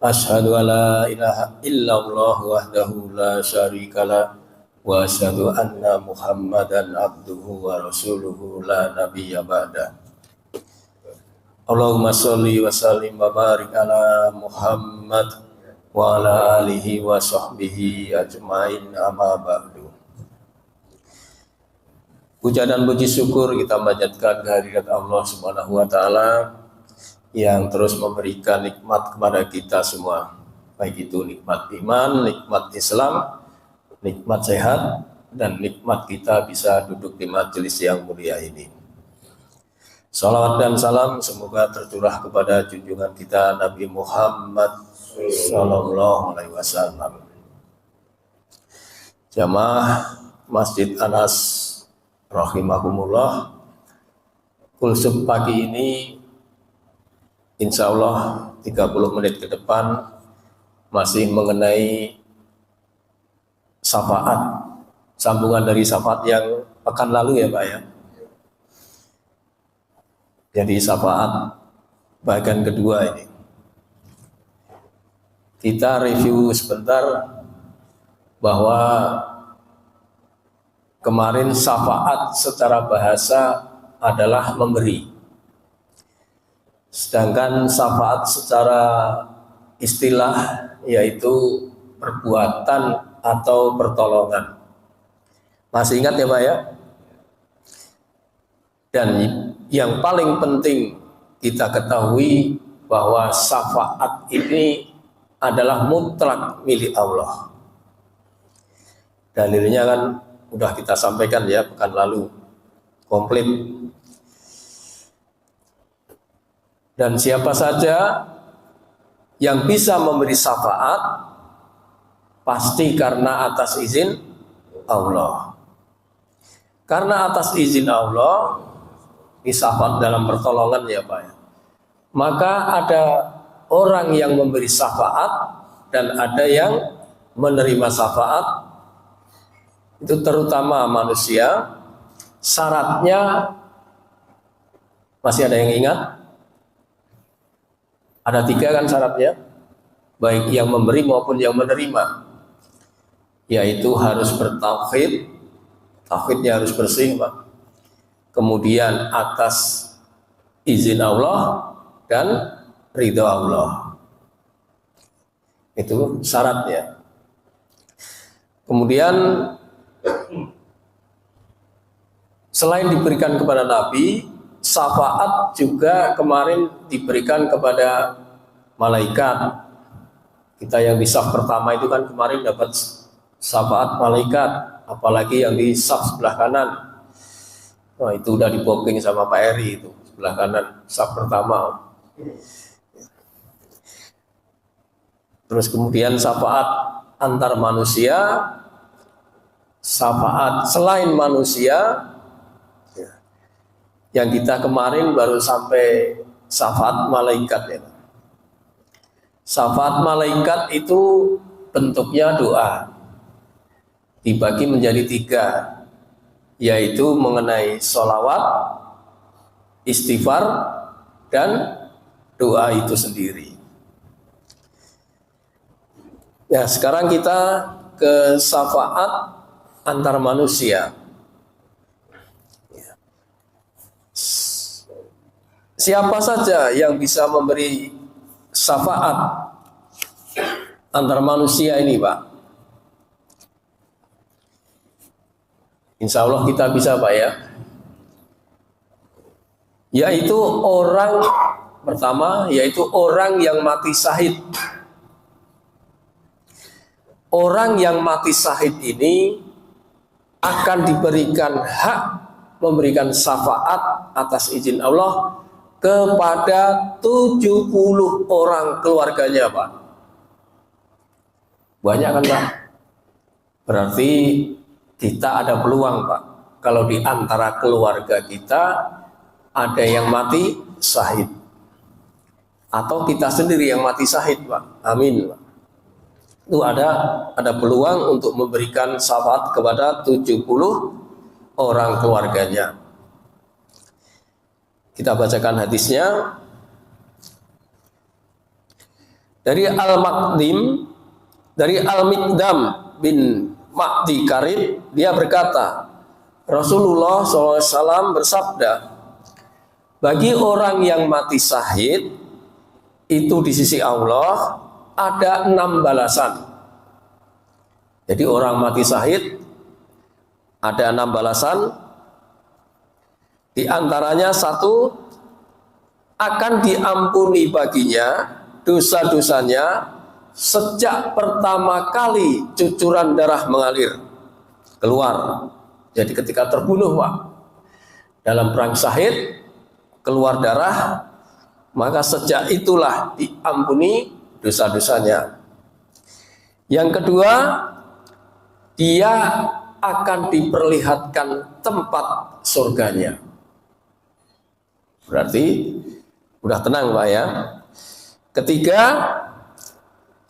Asyhadu an la ilaha illallah wahdahu la syarikalah wa asyhadu anna Muhammadan abduhu wa rasuluhu la nabiyya ba'da. Allahumma sholli wa sallim wa barik ala Muhammad wa ala alihi wa sahbihi ajmain, amma ba'du. Puja dan puji syukur kita panjatkan kehadirat Allah Subhanahu wa taala yang terus memberikan nikmat kepada kita semua, baik itu nikmat iman, nikmat Islam, nikmat sehat, dan nikmat kita bisa duduk di majelis yang mulia ini. Salawat dan salam semoga tercurah kepada junjungan kita Nabi Muhammad Sallallahu Alaihi Wasallam. Jamaah Masjid Anas rahimahumullah, kulsum pagi ini insya Allah 30 menit ke depan masih mengenai syafaat, sambungan dari syafaat yang pekan lalu ya Pak ya. Jadi syafaat bagian kedua ini. Kita review sebentar bahwa kemarin syafaat secara bahasa adalah memberi. Sedangkan syafaat secara istilah yaitu perbuatan atau pertolongan. Masih ingat ya Pak ya? Dan yang paling penting kita ketahui bahwa syafaat ini adalah mutlak milik Allah. Dalilnya kan udah kita sampaikan ya pekan lalu, komplit. Dan siapa saja yang bisa memberi syafaat pasti karena atas izin Allah. Karena atas izin Allah, ini syafaat dalam pertolongan ya Pak ya. Maka ada orang yang memberi syafaat dan ada yang menerima syafaat. Itu terutama manusia. Syaratnya masih ada yang ingat? Ada 3 kan syaratnya, baik yang memberi maupun yang menerima, yaitu harus bertauhid, tauhidnya harus bersih Pak. Kemudian atas izin Allah dan ridho Allah, itu syaratnya. Kemudian selain diberikan kepada Nabi, syafaat juga kemarin diberikan kepada malaikat. Kita yang di saf pertama itu kan kemarin dapat syafaat malaikat, apalagi yang di saf sebelah kanan. Wah, itu udah di booking sama Pak Eri itu, sebelah kanan saf pertama. Terus kemudian syafaat antar manusia, syafaat selain manusia. Yang kita kemarin baru sampai syafaat malaikat ya. Syafaat malaikat itu bentuknya doa, dibagi menjadi 3, yaitu mengenai sholawat, istighfar, dan doa itu sendiri. Ya, sekarang kita ke syafaat antar manusia. Siapa saja yang bisa memberi syafaat antar manusia ini Pak? Insya Allah kita bisa Pak ya. Yaitu orang pertama, yaitu orang yang mati syahid. Orang yang mati syahid ini akan diberikan hak memberikan syafaat atas izin Allah kepada 70 orang keluarganya Pak. Banyak kan Pak? Berarti kita ada peluang Pak. Kalau di antara keluarga kita ada yang mati syahid, atau kita sendiri yang mati syahid Pak. Amin Pak. Itu ada peluang untuk memberikan syafaat kepada 70 orang keluarganya. Kita bacakan hadisnya. Dari Al-Maqdim, dari Al-Miqdam bin Ma'di Karib, dia berkata, Rasulullah SAW bersabda, bagi orang yang mati syahid itu di sisi Allah ada 6 balasan. Jadi orang mati syahid ada 6 balasan. Di antaranya 1, akan diampuni baginya dosa-dosanya sejak pertama kali cucuran darah mengalir keluar. Jadi ketika terbunuh Pak, dalam perang syahid keluar darah, maka sejak itulah diampuni dosa-dosanya. Yang kedua, dia akan diperlihatkan tempat surganya. Berarti udah tenang Pak ya. Ketiga,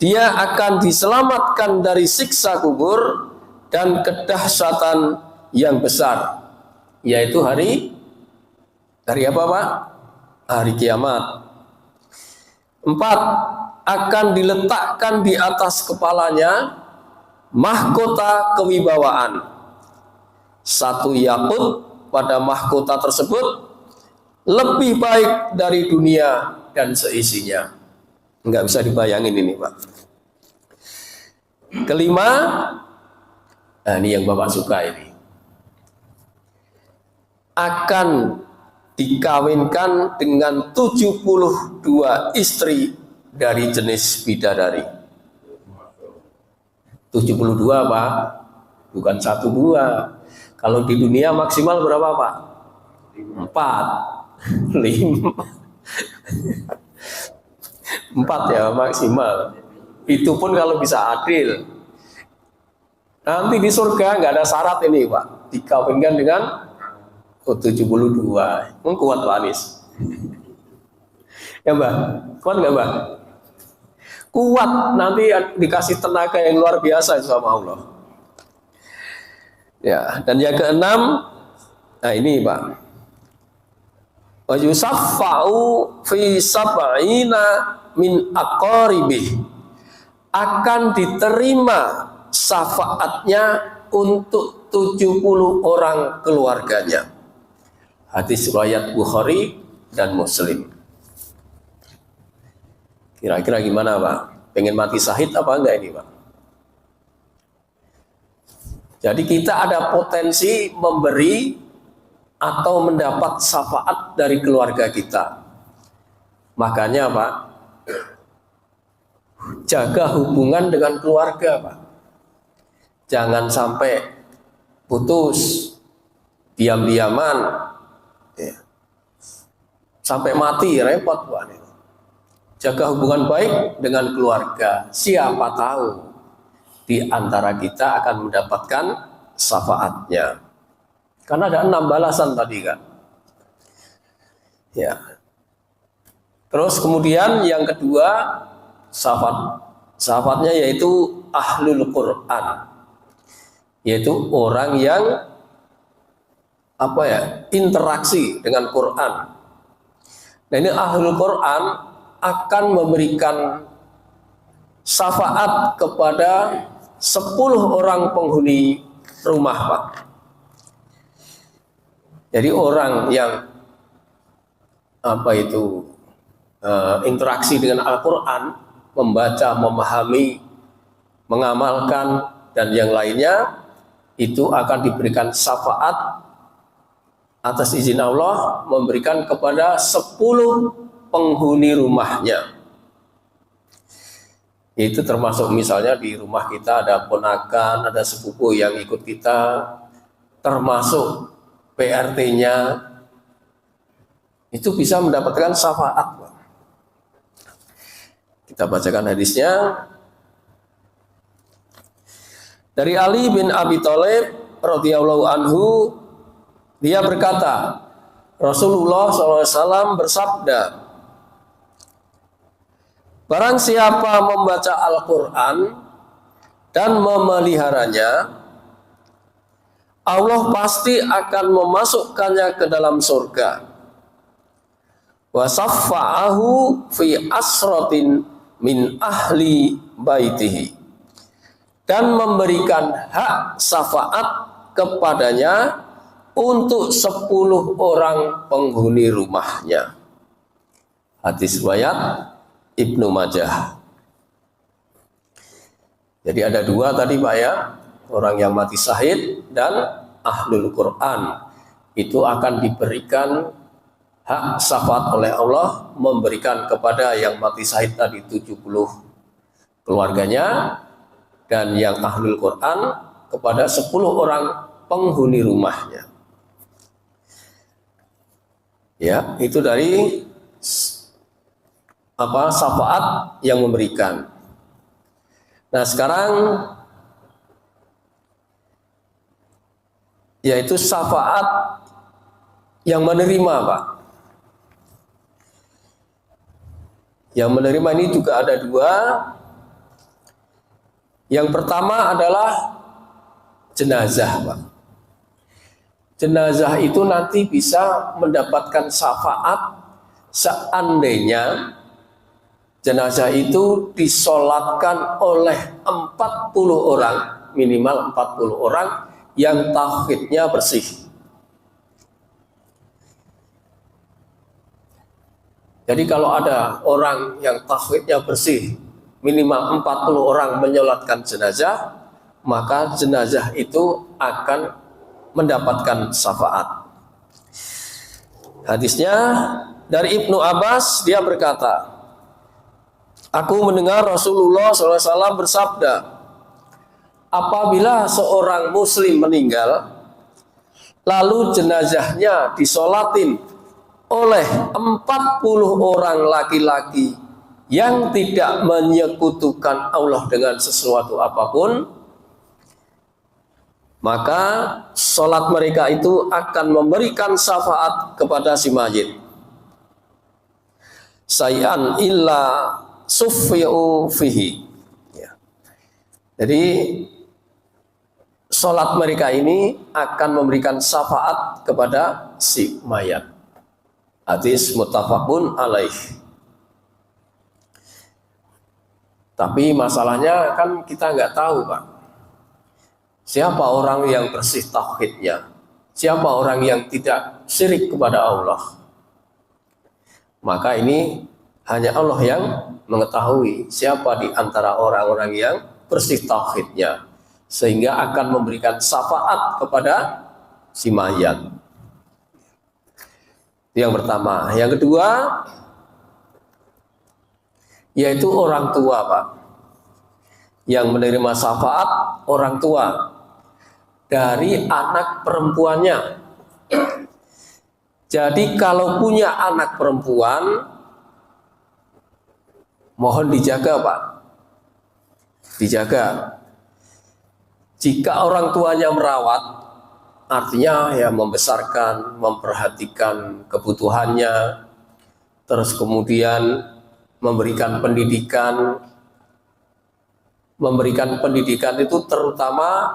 dia akan diselamatkan dari siksa kubur dan kedahsyatan yang besar, yaitu hari apa Pak? Hari kiamat. 4, akan diletakkan di atas kepalanya mahkota kewibawaan. 1 yakut pada mahkota tersebut lebih baik dari dunia dan seisinya. Nggak bisa dibayangin ini Pak. Kelima, nah ini yang Bapak suka ini, akan dikawinkan dengan 72 istri dari jenis bidadari. 72 Pak, bukan 1 2. Kalau di dunia maksimal berapa Pak? 4, 5. 4 ya maksimal. Itu pun kalau bisa adil. Nanti di surga nggak ada syarat ini Pak, dikawinkan dengan 72. Kuat Pak Anies. Ya Mbak, kuat nggak Mbak? Kuat, nanti dikasih tenaga yang luar biasa sama Allah. Ya, dan yang keenam, nah ini Pak, wa yusaffa'u fi sab'ina min aqaribih, akan diterima syafaatnya untuk 70 orang keluarganya. Hadis riwayat Bukhari dan Muslim. Kira-kira gimana Pak? Pengen mati syahid apa enggak ini Pak? Jadi kita ada potensi memberi atau mendapat syafaat dari keluarga kita. Makanya Pak, jaga hubungan dengan keluarga Pak. Jangan sampai putus, diam-diaman, ya. Sampai mati repot Pak. Jaga hubungan baik dengan keluarga. Siapa tahu di antara kita akan mendapatkan syafaatnya. Karena ada 6 balasan tadi kan. Ya. Terus kemudian yang kedua, syafaatnya yaitu ahlul Quran, yaitu orang yang interaksi dengan Quran. Nah ini ahlul Quran akan memberikan syafaat kepada 10 orang penghuni rumah Pak. Jadi orang yang interaksi dengan Al-Quran, membaca, memahami, mengamalkan, dan yang lainnya, itu akan diberikan syafaat atas izin Allah, memberikan kepada 10 penghuni rumahnya. Itu termasuk misalnya di rumah kita ada ponakan, ada sepupu yang ikut kita, termasuk PRT-nya, itu bisa mendapatkan syafaat. Kita bacakan hadisnya. Dari Ali bin Abi Thalib radhiyallahu anhu, dia berkata, Rasulullah SAW bersabda, barang siapa membaca Al-Quran dan memeliharanya, Allah pasti akan memasukkannya ke dalam surga. Wa saffa'ahu fi asratin min ahli baitihi, dan memberikan hak syafaat kepadanya untuk 10 orang penghuni rumahnya. Hadis riwayat Ibnu Majah. Jadi ada 2 tadi Pak ya, orang yang mati syahid dan ahlul Quran. Itu akan diberikan hak syafaat oleh Allah, memberikan kepada yang mati syahid tadi 70 keluarganya, dan yang ahlul Quran kepada 10 orang penghuni rumahnya. Ya, itu dari syafaat yang memberikan. Nah, sekarang yaitu syafaat yang menerima, Pak. Yang menerima ini juga ada 2. Yang pertama adalah jenazah, Pak. Jenazah itu nanti bisa mendapatkan syafaat seandainya jenazah itu disolatkan oleh 40 orang, minimal 40 orang yang tauhidnya bersih. Jadi kalau ada orang yang tauhidnya bersih, minimal 40 orang menyolatkan jenazah, maka jenazah itu akan mendapatkan syafaat. Hadisnya dari Ibnu Abbas, dia berkata, aku mendengar Rasulullah SAW bersabda, apabila seorang muslim meninggal, lalu jenazahnya disolatin oleh 40 orang laki-laki yang tidak menyekutukan Allah dengan sesuatu apapun, maka sholat mereka itu akan memberikan syafaat kepada si mayit. Sayyan illa suffi'u fihi. Ya. Jadi sholat mereka ini akan memberikan syafaat kepada si mayat. Hadis muttafaqun alaih. Tapi masalahnya kan kita nggak tahu, Pak. Siapa orang yang bersih tauhidnya? Siapa orang yang tidak syirik kepada Allah? Maka ini hanya Allah yang mengetahui siapa di antara orang-orang yang bersih tauhidnya, sehingga akan memberikan syafaat kepada si mayat. Itu yang pertama. Yang kedua, yaitu orang tua, Pak. Yang menerima syafaat orang tua dari anak perempuannya. Jadi kalau punya anak perempuan, mohon dijaga, Pak. Dijaga. Jika orang tuanya merawat, artinya ya membesarkan, memperhatikan kebutuhannya, terus kemudian memberikan pendidikan. Memberikan pendidikan itu terutama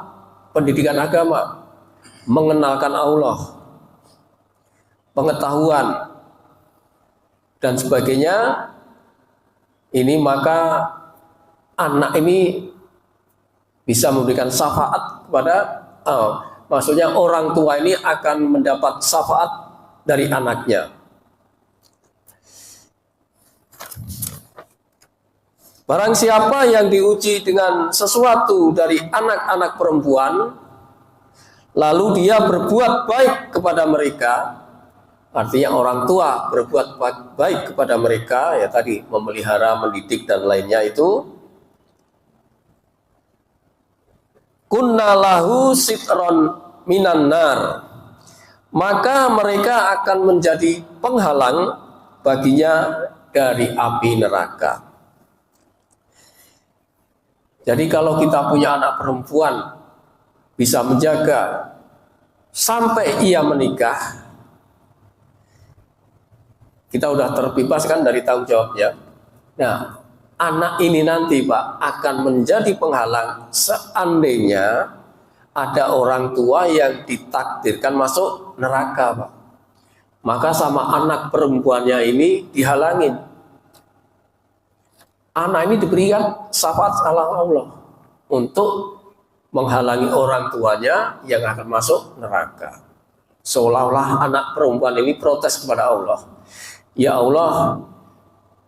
pendidikan agama, mengenalkan Allah, pengetahuan, dan sebagainya. Ini maka anak ini bisa memberikan syafaat kepada, maksudnya orang tua ini akan mendapat syafaat dari anaknya. Barang siapa yang diuji dengan sesuatu dari anak-anak perempuan, lalu dia berbuat baik kepada mereka, artinya orang tua berbuat baik kepada mereka, ya tadi memelihara, mendidik dan lainnya itu, kunna lahu sitron minan nar, maka mereka akan menjadi penghalang baginya dari api neraka. Jadi kalau kita punya anak perempuan, bisa menjaga sampai ia menikah, kita udah terbebaskan dari tanggung jawabnya. Nah, anak ini nanti, Pak, akan menjadi penghalang seandainya ada orang tua yang ditakdirkan masuk neraka, Pak. Maka sama anak perempuannya ini dihalangin. anak ini diberikan syafaat Allah untuk menghalangi orang tuanya yang akan masuk neraka. Seolah-olah anak perempuan ini protes kepada Allah. Ya Allah,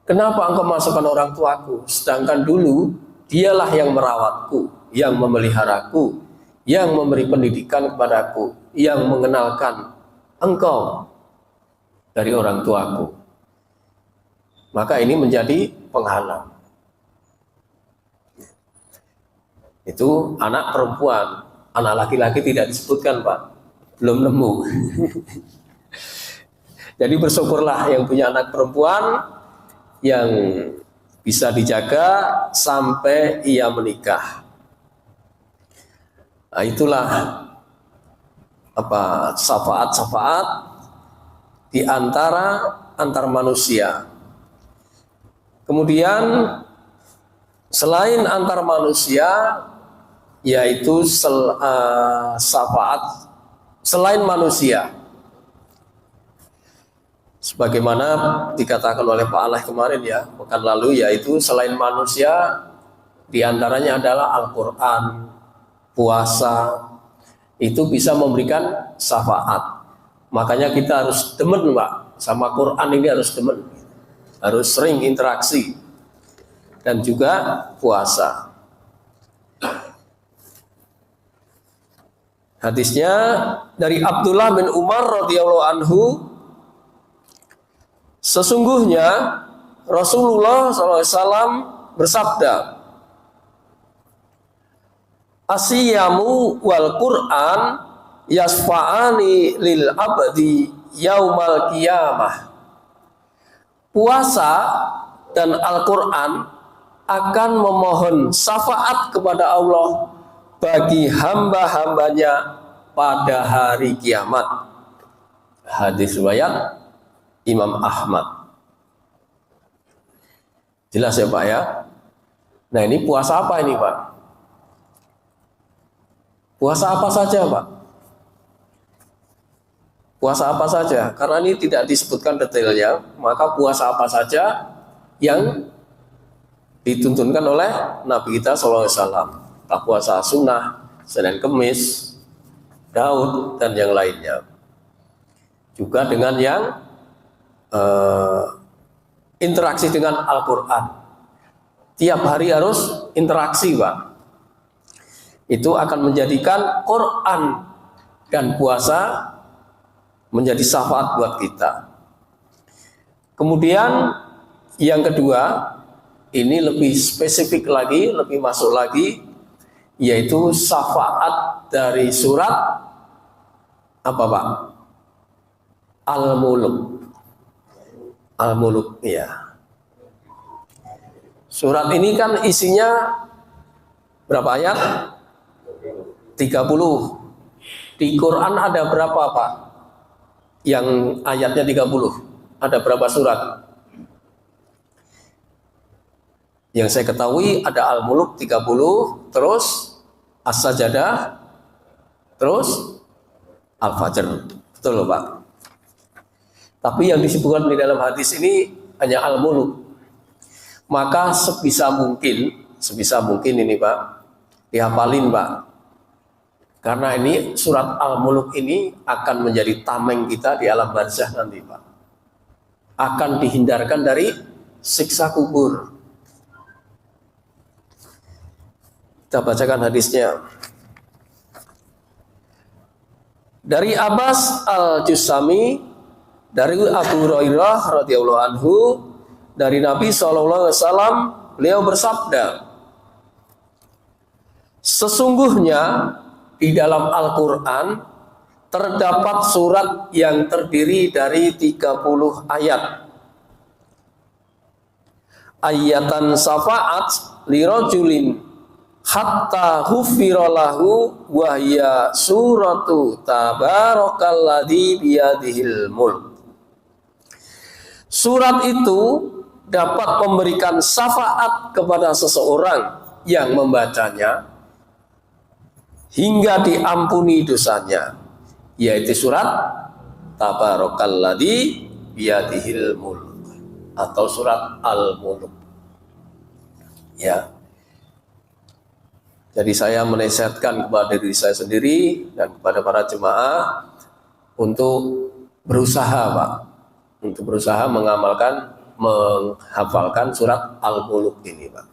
kenapa engkau masukkan orang tuaku? Sedangkan dulu dialah yang merawatku, yang memeliharaku, yang memberi pendidikan kepadaku, yang mengenalkan engkau dari orang tuaku. Maka ini menjadi penghalang. Itu anak perempuan. Anak laki-laki tidak disebutkan, Pak. Belum nemu. Jadi bersyukurlah yang punya anak perempuan yang bisa dijaga sampai ia menikah. Nah, itulah syafaat di antar manusia. Kemudian selain antar manusia, yaitu syafaat selain manusia, sebagaimana dikatakan oleh Pak Aleh kemarin ya, pekan lalu, yaitu selain manusia diantaranya adalah Al-Quran, puasa, itu bisa memberikan syafaat. Makanya kita harus demen, Pak, sama Quran ini harus demen, harus sering interaksi, dan juga puasa. Hadisnya dari Abdullah bin Umar radhiyallahu anhu, sesungguhnya Rasulullah SAW bersabda, "Asiyamu wal Qur'an yasfa'ani lil abdi yaumal qiyamah." Puasa dan Al-Quran akan memohon syafaat kepada Allah bagi hamba-hambanya pada hari kiamat. Hadis riwayat Imam Ahmad. Jelas ya Pak ya? Nah, ini puasa apa ini Pak? Puasa apa saja Pak? Puasa apa saja? Karena ini tidak disebutkan detailnya, maka puasa apa saja yang dituntunkan oleh Nabi kita SAW. Tak puasa sunnah, Senin Kemis, Daud, dan yang lainnya. Juga dengan yang interaksi dengan Al-Quran. Tiap hari harus interaksi Pak. Itu akan menjadikan Quran dan puasa menjadi syafaat buat kita. Kemudian yang kedua, ini lebih spesifik lagi, lebih masuk lagi, yaitu syafaat dari surat apa Pak? Al-Muluk. Al-Muluk ya. Surat ini kan isinya berapa ayat? 30. Di Quran ada berapa Pak? Yang ayatnya 30. Ada berapa surat? Yang saya ketahui ada Al-Muluk 30, terus As-Sajadah, terus Al-Fajr. Betul loh Pak. Tapi yang disebutkan di dalam hadis ini hanya Al-Muluk. Maka sebisa mungkin ini Pak, dihafalin Pak. Karena ini surat Al-Muluk ini akan menjadi tameng kita di alam barzah nanti Pak. Akan dihindarkan dari siksa kubur. Kita bacakan hadisnya. Dari Abbas Al-Jusami, dari Abu Hurairah radhiyallahu anhu, dari Nabi SAW, beliau bersabda, sesungguhnya di dalam Al-Quran terdapat surat yang terdiri dari 30 ayat. Ayatan syafaat lirajulin hatta hufiralahu wahya suratu tabarakalladzi biyadihil mulk. Surat itu dapat memberikan syafaat kepada seseorang yang membacanya hingga diampuni dosanya, yaitu surat tabarakalladzi biyadihil mulk atau surat Al-Mulk. Ya. Jadi saya menasihatkan kepada diri saya sendiri dan kepada para jemaah untuk berusaha, Pak, untuk berusaha menghafalkan surat Al-Mulk ini, Pak.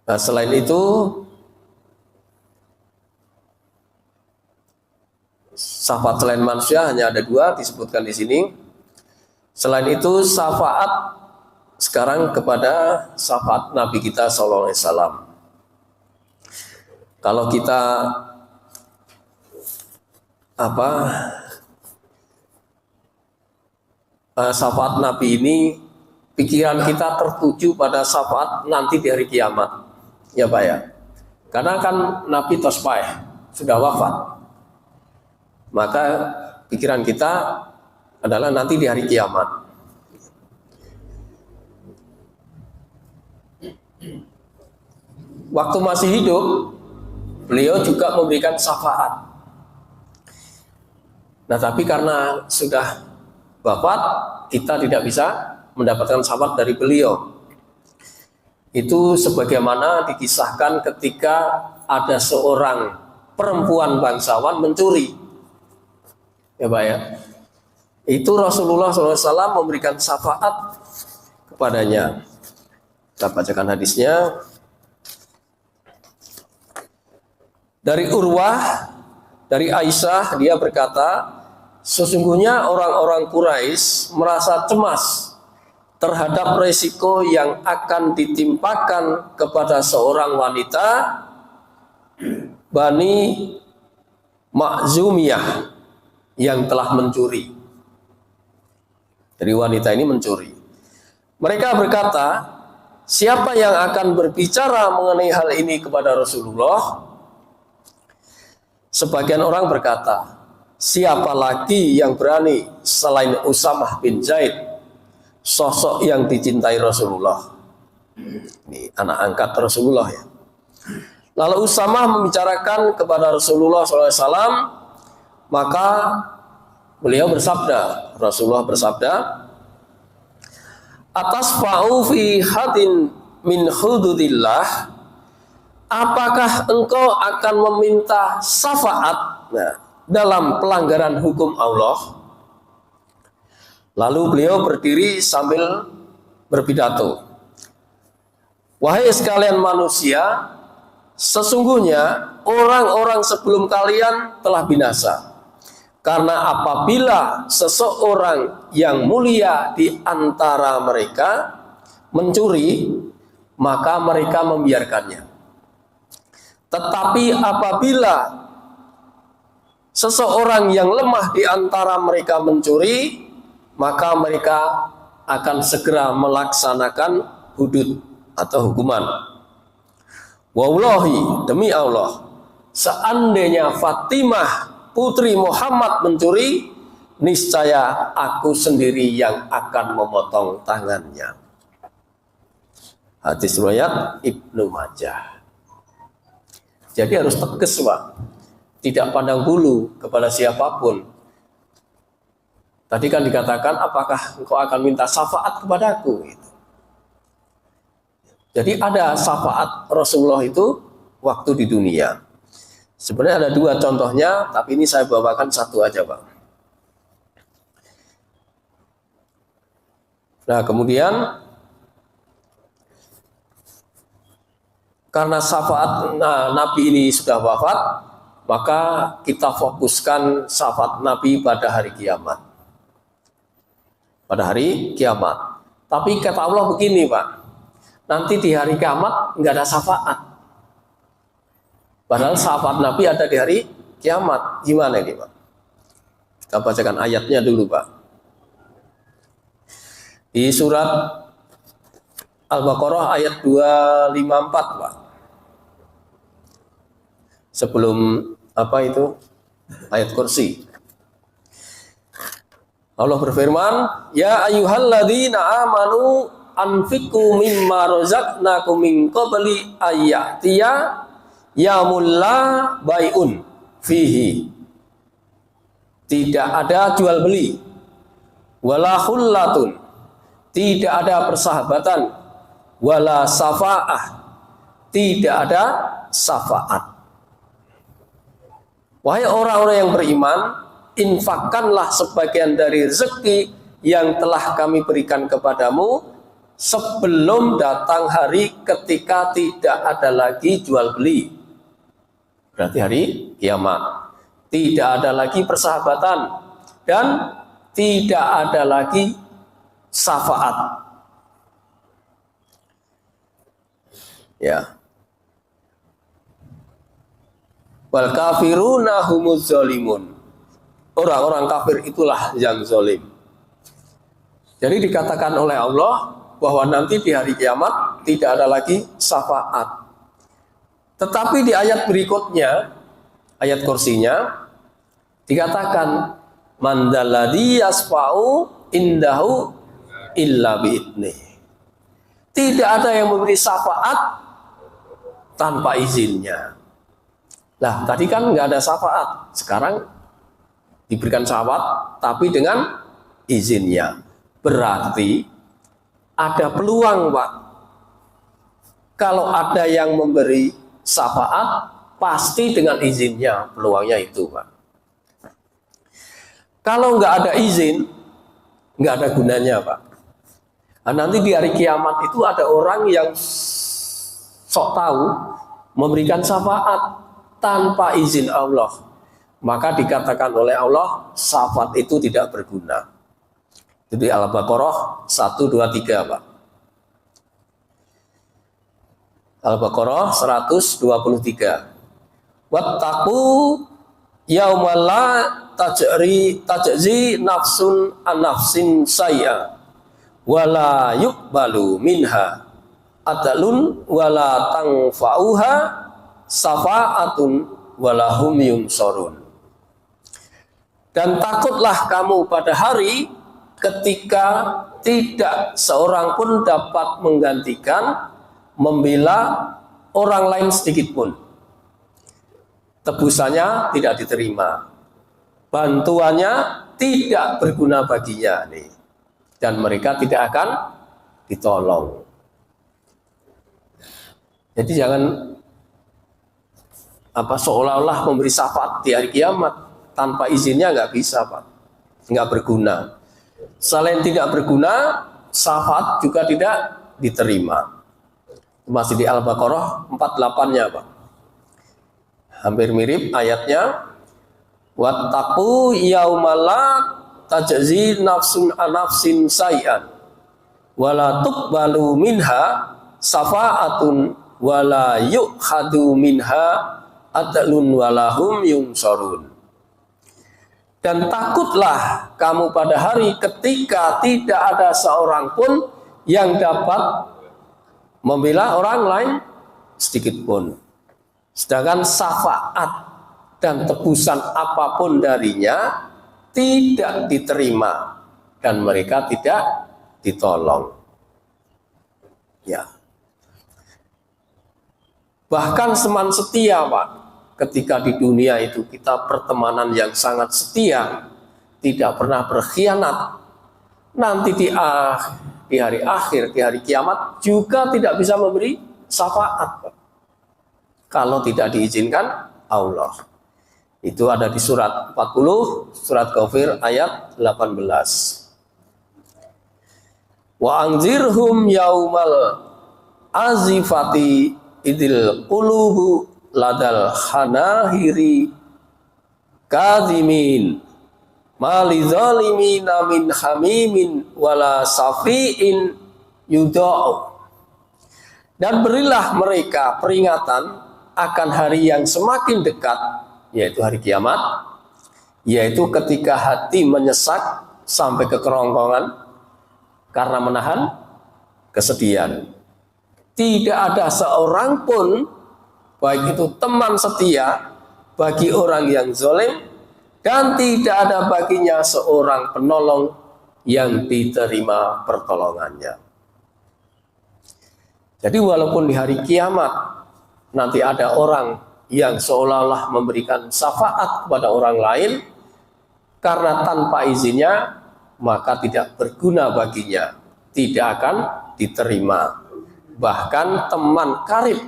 Nah, selain itu syafaat selain manusia hanya ada 2 disebutkan di sini. Selain itu syafaat sekarang kepada syafaat Nabi kita Sallallahu Alaihi Wasallam. Kalau kita syafaat Nabi ini, pikiran kita tertuju pada syafaat nanti di hari kiamat, ya Pak ya. Karena kan Nabi Tospaih sudah wafat, maka pikiran kita adalah nanti di hari kiamat. Waktu masih hidup, beliau juga memberikan syafaat. Nah, tapi karena sudah wafat, kita tidak bisa mendapatkan syafaat dari beliau. Itu sebagaimana dikisahkan ketika ada seorang perempuan bangsawan mencuri. Ya Pak ya. Itu Rasulullah SAW memberikan syafaat kepadanya. Kita bacakan hadisnya. Dari Urwah, dari Aisyah, dia berkata, sesungguhnya orang-orang Quraisy merasa cemas terhadap resiko yang akan ditimpakan kepada seorang wanita Bani Makhzumiyah yang telah mencuri. Jadi wanita ini mencuri. Mereka berkata, siapa yang akan berbicara mengenai hal ini kepada Rasulullah? Sebagian orang berkata, siapa lagi yang berani selain Usamah bin Zaid, sosok yang dicintai Rasulullah. Ini anak angkat Rasulullah ya. Lalu Usamah membicarakan kepada Rasulullah SAW, maka beliau bersabda, Rasulullah bersabda, atasfa'u fi hadin min hududillah, apakah engkau akan meminta syafaat dalam pelanggaran hukum Allah? Lalu beliau berdiri sambil berpidato. Wahai sekalian manusia, sesungguhnya orang-orang sebelum kalian telah binasa. Karena apabila seseorang yang mulia di antara mereka mencuri, maka mereka membiarkannya. Tetapi apabila seseorang yang lemah di antara mereka mencuri, maka mereka akan segera melaksanakan hudud atau hukuman. Wallahi, demi Allah, seandainya Fatimah putri Muhammad mencuri, niscaya aku sendiri yang akan memotong tangannya. Hadis riwayat Ibnu Majah. Jadi harus tegas, Pak. Tidak pandang bulu kepada siapapun. Tadi kan dikatakan, apakah engkau akan minta syafaat kepadaku? Jadi ada syafaat Rasulullah itu waktu di dunia. Sebenarnya ada 2 contohnya, tapi ini saya bawakan 1 aja, Pak. Nah, kemudian karena syafaat Nabi ini sudah wafat, maka kita fokuskan syafaat Nabi pada hari kiamat. Pada hari kiamat. Tapi kata Allah begini, Pak, nanti di hari kiamat nggak ada syafaat. Padahal syafaat Nabi ada di hari kiamat. Gimana ini, Pak? Kita bacakan ayatnya dulu, Pak. Di surat Al-Baqarah ayat 254, Pak. Sebelum ayat kursi. Allah berfirman, ya ayyuhalladzina amanu anfiqu mimma razaqnakum min qabli ayyatiya yaumul la bai'un fihi. Tidak ada jual beli, wala khullatun, tidak ada persahabatan, wala safa'ah, tidak ada syafaat. Wahai orang-orang yang beriman, infakkanlah sebagian dari rezeki yang telah kami berikan kepadamu sebelum datang hari ketika tidak ada lagi jual beli. Berarti hari kiamat. Tidak ada lagi persahabatan dan tidak ada lagi syafaat. Ya. Wal kafiruna humuz zalimun. Orang-orang kafir itulah yang zalim. Jadi dikatakan oleh Allah bahwa nanti di hari kiamat tidak ada lagi syafaat. Tetapi di ayat berikutnya, ayat kursinya, dikatakan mandalladzi yasfa'u indahu illa bi'idnih. Tidak ada yang memberi syafaat tanpa izinnya. Nah, tadi kan nggak ada syafaat, sekarang diberikan syafaat, tapi dengan izinnya. Berarti ada peluang, Pak. Kalau ada yang memberi syafaat, pasti dengan izinnya, peluangnya itu, Pak. Kalau nggak ada izin, nggak ada gunanya, Pak. Nah, nanti di hari kiamat itu ada orang yang sok tahu memberikan syafaat tanpa izin Allah, maka dikatakan oleh Allah syafaat itu tidak berguna. Jadi Al-Baqarah 123, Pak. Al-Baqarah 123. Wattaqu yaumal la tajzi nafsun an nafsin sayya wala yuqbalu minha adalun wala tanfa'uha safa'atun walahum yunsorun. Dan takutlah kamu pada hari ketika tidak seorang pun dapat menggantikan, membela orang lain sedikit pun. Tebusannya tidak diterima, bantuannya tidak berguna baginya nih. Dan mereka tidak akan ditolong. Jadi jangan seolah-olah memberi syafaat di hari kiamat tanpa izinnya, nggak bisa, Pak. Nggak berguna. Selain tidak berguna, syafaat juga tidak diterima. Masih di Al-Baqarah 48-nya, Pak. Hampir mirip ayatnya. Wattaqu yaumala tajzi nafsun an nafsin sayyan wala tuqbalu minha safa'atun wala yukhadu minha adlun walahum yunsorun. Dan takutlah kamu pada hari ketika tidak ada seorang pun yang dapat membela orang lain sedikit pun. Sedangkan syafaat dan tebusan apapun darinya tidak diterima dan mereka tidak ditolong. Ya. Bahkan teman setia, Pak. Ketika di dunia itu kita pertemanan yang sangat setia, tidak pernah berkhianat. Nanti di hari akhir, di hari kiamat juga tidak bisa memberi syafaat, Pak. Kalau tidak diizinkan Allah. Itu ada di surat 40, surat Ghafir ayat 18. Wa anzirhum yaumal azifati idil qulubu ladal hanahiri kadhimin mali zalimina min hamimin wala safi'in yudau. Dan berilah mereka peringatan akan hari yang semakin dekat, yaitu hari kiamat, yaitu ketika hati menyesak sampai ke kerongkongan karena menahan kesedihan. Tidak ada seorang pun, baik itu teman setia bagi orang yang zalim, dan tidak ada baginya seorang penolong yang diterima pertolongannya. Jadi walaupun di hari kiamat nanti ada orang yang seolah-olah memberikan syafaat kepada orang lain, karena tanpa izinnya maka tidak berguna baginya. tidak akan diterima. Bahkan teman karib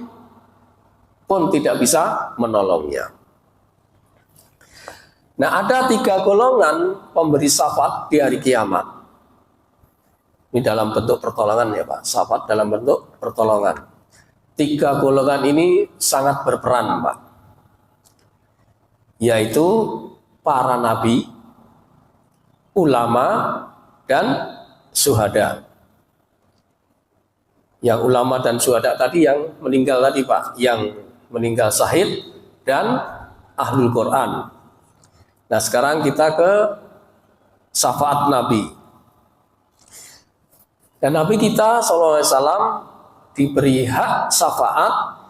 pun tidak bisa menolongnya. Nah, ada 3 golongan pemberi syafaat di hari kiamat. Ini dalam bentuk pertolongan ya Pak, syafaat dalam bentuk pertolongan. 3 golongan ini sangat berperan Pak, yaitu para nabi, ulama, dan syuhada. Yang ulama dan syuhada tadi yang meninggal tadi Pak, yang meninggal syahid dan ahlul Quran. Nah sekarang kita ke syafaat Nabi. Dan Nabi kita SAW diberi hak syafaat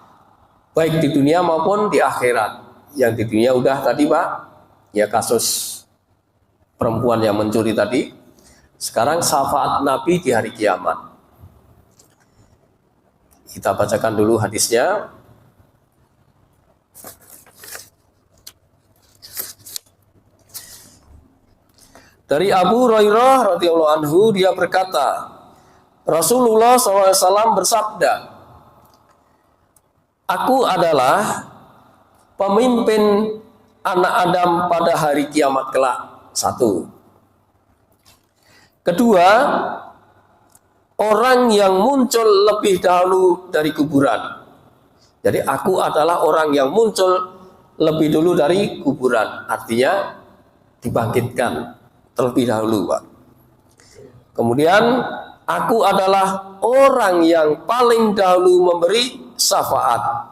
baik di dunia maupun di akhirat. Yang di dunia udah tadi Pak, ya kasus perempuan yang mencuri tadi. Sekarang syafaat Nabi di hari kiamat. Kita bacakan dulu hadisnya. Dari Abu Hurairah radhiyallahu anhu, dia berkata, Rasulullah SAW bersabda, "Aku adalah pemimpin anak Adam pada hari kiamat kelak." 1. Kedua, orang yang muncul lebih dahulu dari kuburan. Jadi aku adalah orang yang muncul lebih dulu dari kuburan. Artinya dibangkitkan terlebih dahulu, Pak. Kemudian aku adalah orang yang paling dahulu memberi syafaat.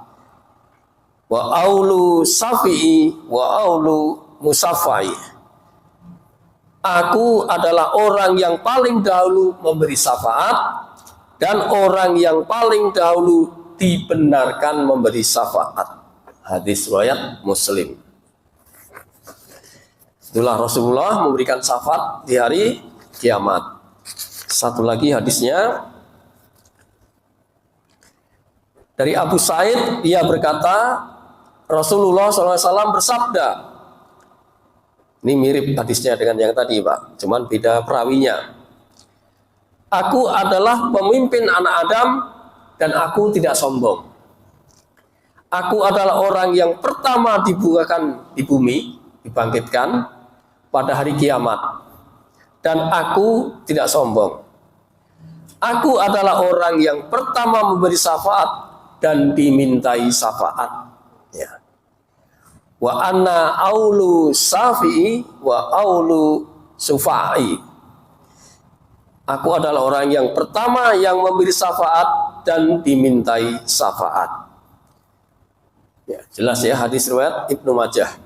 Wa aulu syafi'i wa aulu musaffai. Aku adalah orang yang paling dahulu memberi syafaat dan orang yang paling dahulu dibenarkan memberi syafaat. Hadis riwayat Muslim. Itulah Rasulullah memberikan syafaat di hari kiamat. Satu lagi hadisnya dari Abu Sa'id, dia berkata, Rasulullah SAW bersabda, ini mirip hadisnya dengan yang tadi Pak, cuman beda perawinya. Aku adalah pemimpin anak Adam dan aku tidak sombong. Aku adalah orang yang pertama dibukakan di bumi, dibangkitkan pada hari kiamat, dan aku tidak sombong. Aku adalah orang yang pertama memberi syafaat dan dimintai syafaat. Ya. Wa anna aulu syafi'i wa aulu sufai. Aku adalah orang yang pertama yang memberi syafaat dan dimintai syafaat. Ya, jelas ya, hadis riwayat Ibnu Majah.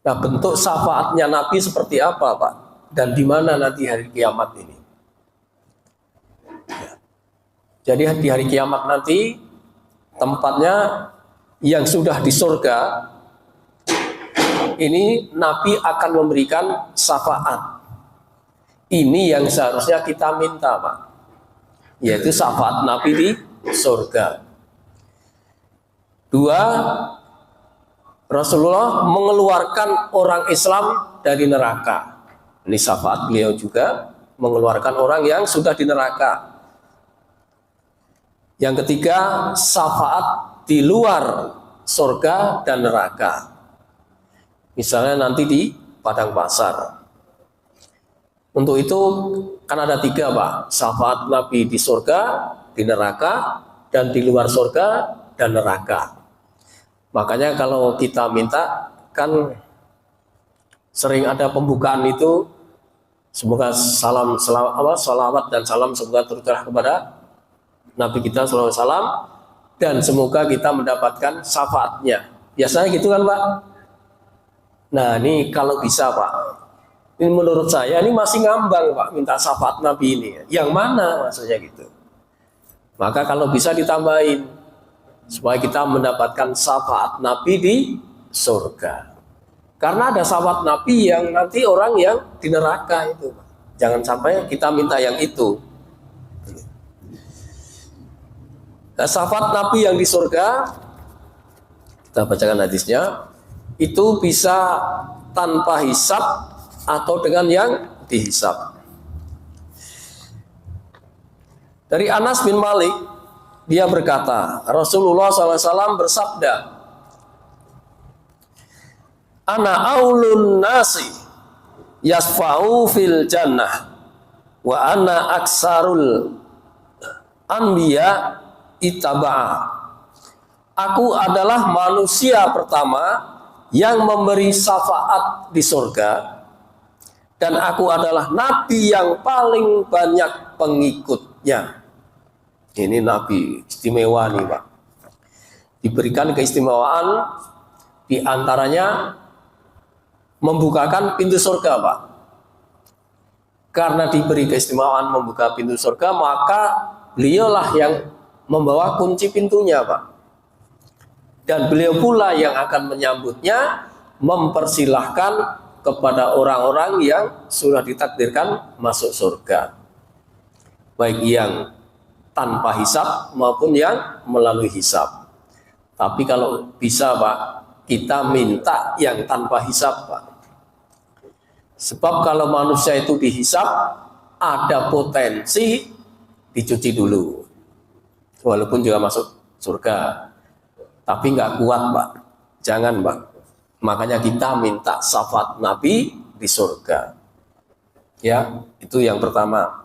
Nah, bentuk syafaatnya Nabi seperti apa, Pak? Dan di mana nanti hari kiamat ini? Ya. Jadi di hari kiamat nanti tempatnya yang sudah di surga ini Nabi akan memberikan syafaat. Ini yang seharusnya kita minta, Pak. Yaitu syafaat Nabi di surga. 2, Rasulullah mengeluarkan orang Islam dari neraka. Ini syafaat beliau juga, mengeluarkan orang yang sudah di neraka. Yang ketiga, syafaat di luar surga dan neraka. Misalnya nanti di padang pasar. Untuk itu kan ada 3, Pak. Syafaat Nabi di surga, di neraka, dan di luar surga dan neraka. Makanya kalau kita minta, kan sering ada pembukaan itu, semoga salawat dan salam semoga tercurah kepada Nabi kita SAW, dan semoga kita mendapatkan syafaatnya. Biasanya gitu kan Pak? Nah ini kalau bisa Pak, ini menurut saya ini masih ngambang Pak, minta syafaat Nabi ini. Yang mana maksudnya gitu? Maka kalau bisa ditambahin, supaya kita mendapatkan syafaat Nabi di surga. Karena ada syafaat Nabi yang nanti orang yang di neraka itu. Jangan sampai kita minta yang itu. Nah, syafaat Nabi yang di surga, kita bacakan hadisnya, itu bisa tanpa hisab atau dengan yang dihisab. Dari Anas bin Malik, dia berkata, Rasulullah SAW bersabda, "Ana aulun nasi yasfa'u fil jannah wa ana aksarul anbiya itaba'a." Aku adalah manusia pertama yang memberi syafaat di surga, dan aku adalah nabi yang paling banyak pengikutnya. Ini nabi istimewa nih Pak. Diberikan keistimewaan diantaranya membukakan pintu surga Pak. Karena diberi keistimewaan membuka pintu surga, maka beliaulah yang membawa kunci pintunya Pak. Dan beliau pula yang akan menyambutnya, mempersilahkan kepada orang-orang yang sudah ditakdirkan masuk surga, baik yang tanpa hisab maupun yang melalui hisab. Tapi kalau bisa Pak, kita minta yang tanpa hisab Pak. Sebab kalau manusia itu dihisab, ada potensi dicuci dulu, walaupun juga masuk surga. Tapi nggak kuat Pak, jangan Pak. Makanya kita minta syafaat Nabi di surga. Ya, itu yang pertama.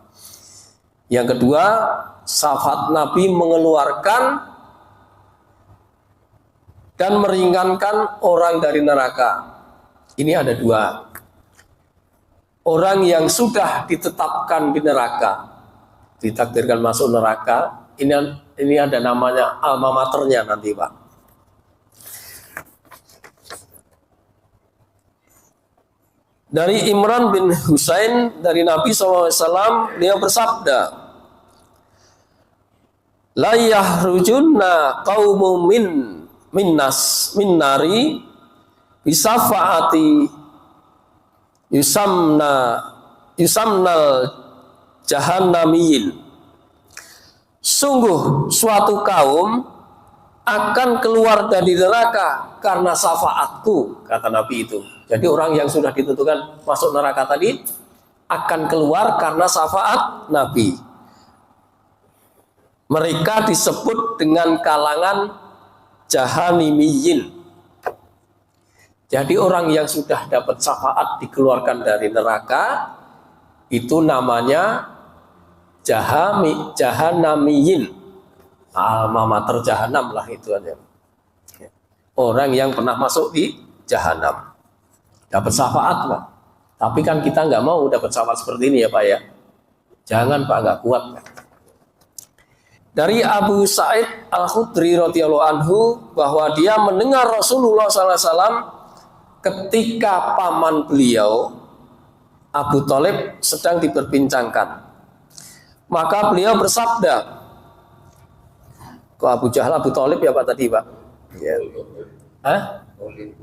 Yang kedua, syafaat Nabi mengeluarkan dan meringankan orang dari neraka. Ini ada dua. Orang yang sudah ditetapkan di neraka, ditakdirkan masuk neraka, ini ada namanya alma maternya nanti Pak. Dari Imran bin Husain dari Nabi SAW, dia bersabda, "La yahrujunna qaumun min nari bisafaati yusamnal jahannamiyin." Sungguh suatu kaum akan keluar dari neraka karena syafaatku, kata Nabi itu. Jadi orang yang sudah ditentukan masuk neraka tadi akan keluar karena syafaat Nabi. Mereka disebut dengan kalangan jahannamiyin. Jadi orang yang sudah dapat syafaat dikeluarkan dari neraka itu namanya jahannamiyin. Alma mater jahanam lah itu aja. Orang yang pernah masuk di jahanam dapat syafaat Pak. Tapi kan kita nggak mau dapat syafaat seperti ini ya Pak ya. Jangan Pak, nggak kuat Pak. Dari Abu Sa'id Al-Khudri radhiyallahu anhu bahwa dia mendengar Rasulullah SAW ketika paman beliau Abu Thalib sedang diperbincangkan. Maka beliau bersabda, kok Abu Jahal Abu Thalib ya Pak tadi Pak? Ya. Hah?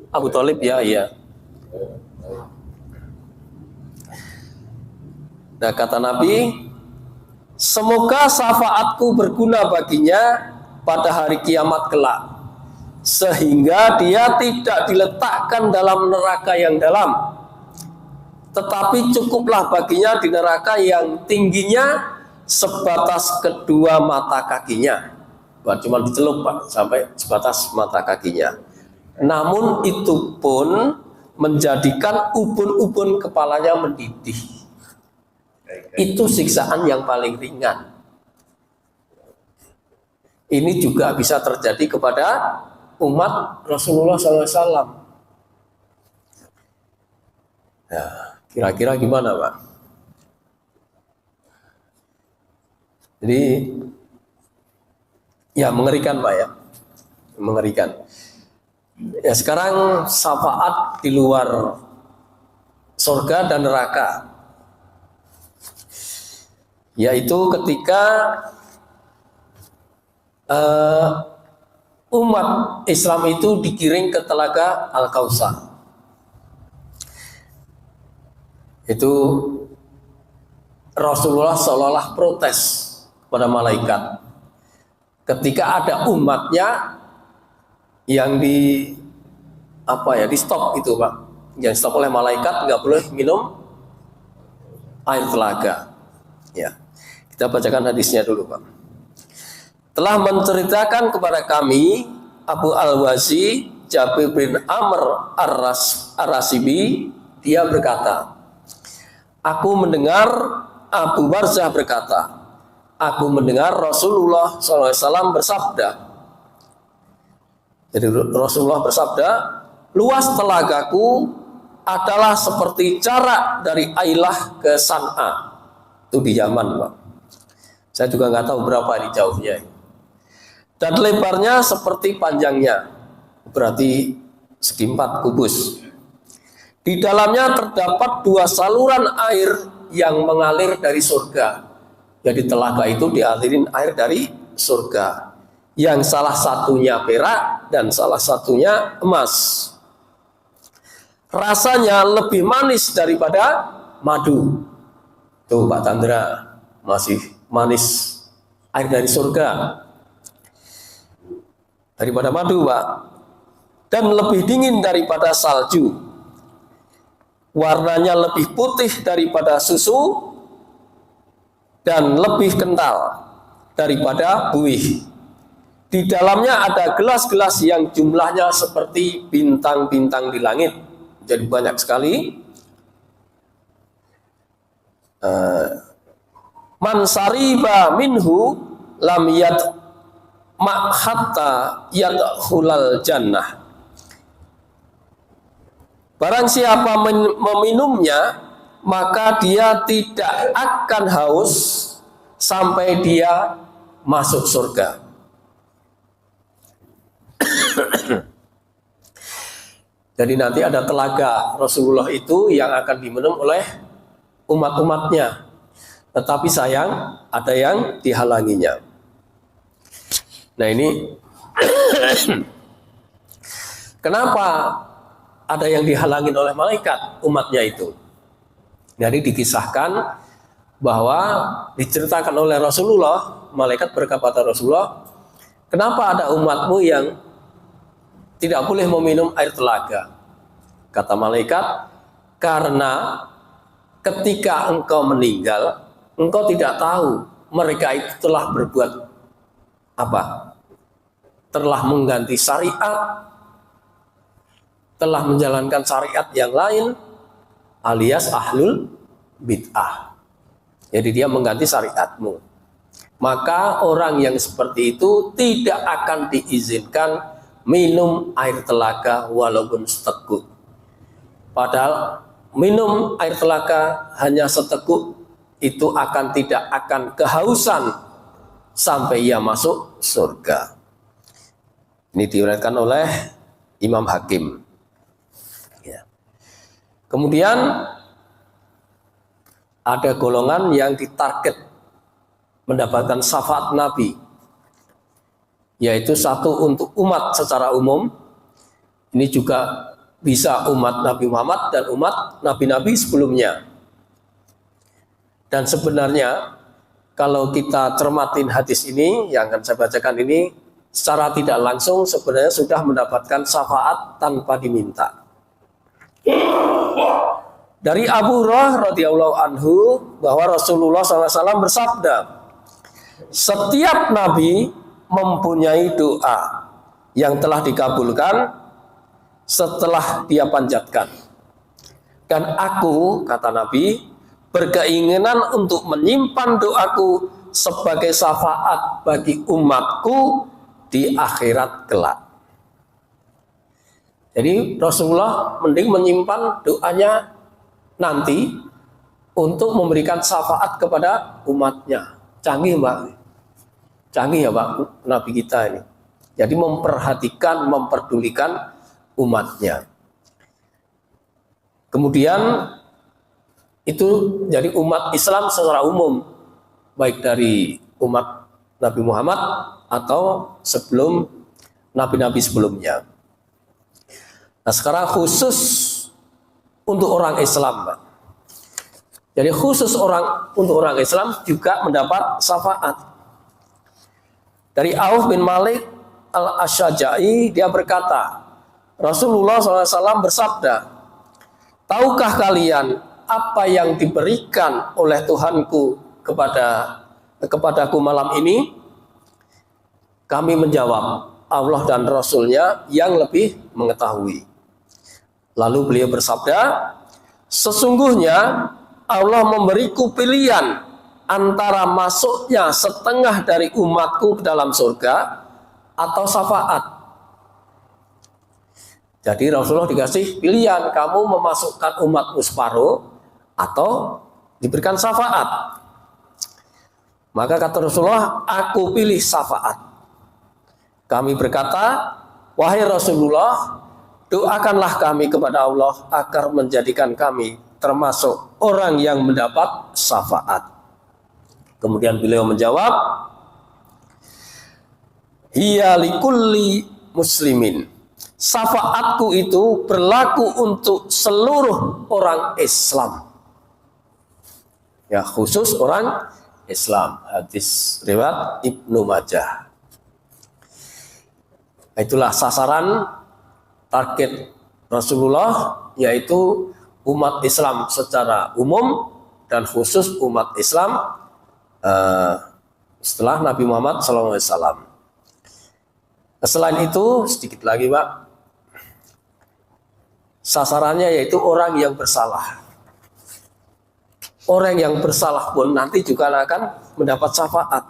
Abu Thalib ya, iya. Nah kata Nabi, semoga syafaatku berguna baginya pada hari kiamat kelak, sehingga dia tidak diletakkan dalam neraka yang dalam, tetapi cukuplah baginya di neraka yang tingginya sebatas kedua mata kakinya. Bukan cuma dicelup Pak, sampai sebatas mata kakinya. Namun itu pun menjadikan ubun-ubun kepalanya mendidih. Itu siksaan yang paling ringan. Ini juga bisa terjadi kepada umat Rasulullah SAW. Nah, kira-kira gimana Pak? Jadi ya mengerikan Pak ya, mengerikan. Ya sekarang syafaat di luar surga dan neraka, yaitu ketika umat Islam itu digiring ke telaga Al-Kautsar. Itu Rasulullah seolah-olah protes kepada malaikat ketika ada umatnya yang di stop itu Pak, yang stop oleh malaikat, nggak boleh minum air telaga. Ya, Kita bacakan hadisnya dulu, Pak. Telah menceritakan kepada kami Abu Al-Wazi Jabir bin Amr Ar-Rasibi, dia berkata, aku mendengar Abu Barzah berkata, aku mendengar Rasulullah SAW bersabda. Jadi Rasulullah bersabda, luas telagaku adalah seperti jarak dari Ailah ke San'a. Itu di Yaman, Pak. Saya juga nggak tahu berapa ini jauhnya. Dan lebarnya seperti panjangnya, berarti segi 4 kubus. Di dalamnya terdapat 2 saluran air yang mengalir dari surga. Jadi telaga itu dialirin air dari surga. Yang salah satunya perak dan salah satunya emas. Rasanya lebih manis daripada madu. Tuh Pak Chandra, masih manis air dari surga daripada madu, Pak. Dan lebih dingin daripada salju. Warnanya lebih putih daripada susu dan lebih kental daripada buih. Di dalamnya ada gelas-gelas yang jumlahnya seperti bintang-bintang di langit. Jadi banyak sekali. Man sariba minhu lam yad hatta yadkhulal jannah. Barang siapa meminumnya, maka dia tidak akan haus sampai dia masuk surga. Jadi nanti ada telaga Rasulullah itu yang akan diminum oleh umat-umatnya. Tetapi sayang, ada yang dihalanginya. Nah ini kenapa ada yang dihalangi oleh malaikat umatnya itu? Jadi dikisahkan bahwa diceritakan oleh Rasulullah, malaikat berkata pada Rasulullah, kenapa ada umatmu yang tidak boleh meminum air telaga? Kata malaikat, karena ketika engkau meninggal, engkau tidak tahu mereka itu telah berbuat apa? Telah mengganti syariat, telah menjalankan syariat yang lain, alias ahlul bid'ah. Jadi dia mengganti syariatmu. Maka orang yang seperti itu tidak akan diizinkan minum air telaga walaupun seteguk. Padahal minum air telaga hanya seteguk itu tidak akan kehausan sampai ia masuk surga. Ini diriwayatkan oleh Imam Hakim. Ya. Kemudian ada golongan yang ditarget mendapatkan syafaat Nabi, yaitu satu untuk umat secara umum. Ini juga bisa umat Nabi Muhammad dan umat Nabi-Nabi sebelumnya. Dan sebenarnya kalau kita cermatin hadis ini yang akan saya bacakan ini, secara tidak langsung sebenarnya sudah mendapatkan syafaat tanpa diminta. Dari Abu Hurairah radhiyallahu anhu bahwa Rasulullah SAW bersabda, setiap nabi mempunyai doa yang telah dikabulkan setelah dia panjatkan. Dan aku, kata Nabi, berkeinginan untuk menyimpan doaku sebagai syafaat bagi umatku di akhirat kelak. Jadi Rasulullah mending menyimpan doanya nanti untuk memberikan syafaat kepada umatnya. Canggih, Mbak. Canggih ya, Pak, Nabi kita ini. Jadi memperhatikan, memperdulikan umatnya. Kemudian itu jadi umat Islam secara umum, baik dari umat Nabi Muhammad atau sebelum nabi-nabi sebelumnya. Nah sekarang khusus untuk orang Islam, Pak. Jadi khusus untuk orang Islam juga mendapat syafaat. Dari Auf bin Malik al-Asyja'i, dia berkata, Rasulullah SAW bersabda, tahukah kalian apa yang diberikan oleh Tuhanku kepada kepadaku malam ini? Kami menjawab, Allah dan Rasul-Nya yang lebih mengetahui. Lalu beliau bersabda, sesungguhnya Allah memberiku pilihan antara masuknya setengah dari umatku ke dalam surga atau syafaat. Jadi Rasulullah dikasih pilihan, kamu memasukkan umatmu separuh atau diberikan syafaat. Maka kata Rasulullah, aku pilih syafaat. Kami berkata, wahai Rasulullah, doakanlah kami kepada Allah agar menjadikan kami termasuk orang yang mendapat syafaat. Kemudian beliau menjawab, hiya likulli muslimin. Syafaatku itu berlaku untuk seluruh orang Islam. Ya, khusus orang Islam. Hadis riwayat Ibnu Majah. Itulah sasaran target Rasulullah, yaitu umat Islam secara umum dan khusus umat Islam setelah Nabi Muhammad SAW. Selain itu, sedikit lagi Pak, sasarannya yaitu orang yang bersalah. Orang yang bersalah pun nanti juga akan mendapat syafaat.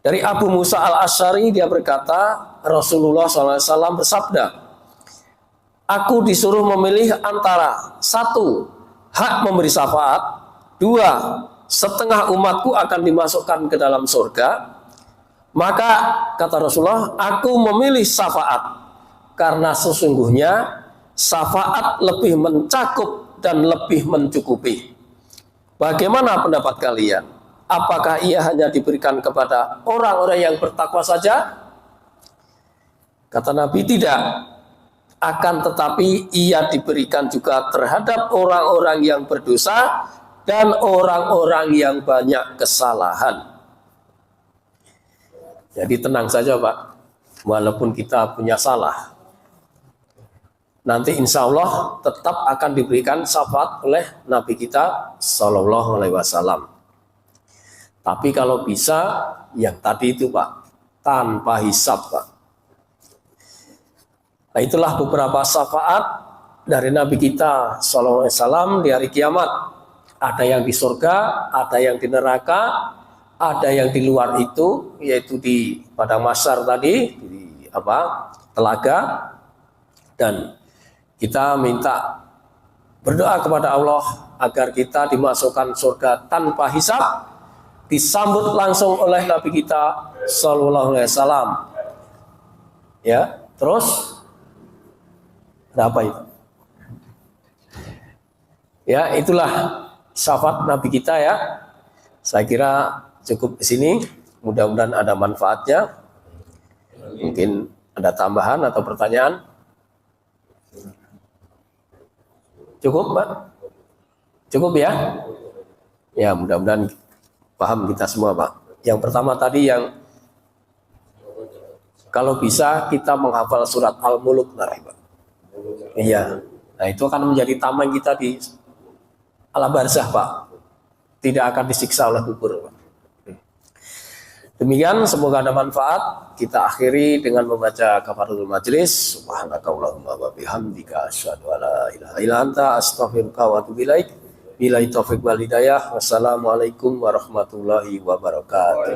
Dari Abu Musa al-Asy'ari, dia berkata, Rasulullah SAW bersabda, aku disuruh memilih antara 1, hak memberi syafaat, 2, setengah umatku akan dimasukkan ke dalam surga. Maka kata Rasulullah, aku memilih syafaat karena sesungguhnya syafaat lebih mencakup dan lebih mencukupi. Bagaimana pendapat kalian? Apakah ia hanya diberikan kepada orang-orang yang bertakwa saja? Kata Nabi, tidak. Akan tetapi ia diberikan juga terhadap orang-orang yang berdosa dan orang-orang yang banyak kesalahan. Jadi tenang saja Pak, walaupun kita punya salah, nanti insya Allah tetap akan diberikan syafaat oleh Nabi kita Sallallahu Alaihi Wasallam. Tapi kalau bisa, yang tadi itu Pak, tanpa hisab Pak. Nah, itulah beberapa syafaat dari Nabi kita Sallallahu Alaihi Wasallam di hari kiamat. Ada yang di surga, ada yang di neraka, ada yang di luar itu, yaitu di padang mahsyar tadi, di telaga. Dan kita minta berdoa kepada Allah agar kita dimasukkan surga tanpa hisab, disambut langsung oleh Nabi kita Sallallahu Alaihi Wasallam. Ya, terus ada apa itu? Ya, itulah syafaat Nabi kita ya. Saya kira cukup di sini. Mudah-mudahan ada manfaatnya. Mungkin ada tambahan atau pertanyaan? Cukup, Pak? Cukup ya? Ya, mudah-mudahan paham kita semua, Pak. Yang pertama tadi yang kalau bisa kita menghafal surat Al-Mulk tadi, Pak. Iya. Nah, itu akan menjadi tameng kita di alam barzah, Pak. Tidak akan disiksa oleh kubur, Pak. Demikian, semoga ada manfaat. Kita akhiri dengan membaca kafaratul majlis. Subhanakallahumma wa bihamdika asyhadu an la ilaha illa anta astaghfiruka wa atubu ilaik. Billahi taufiq wal hidayah. Wassalamualaikum warahmatullahi wabarakatuh.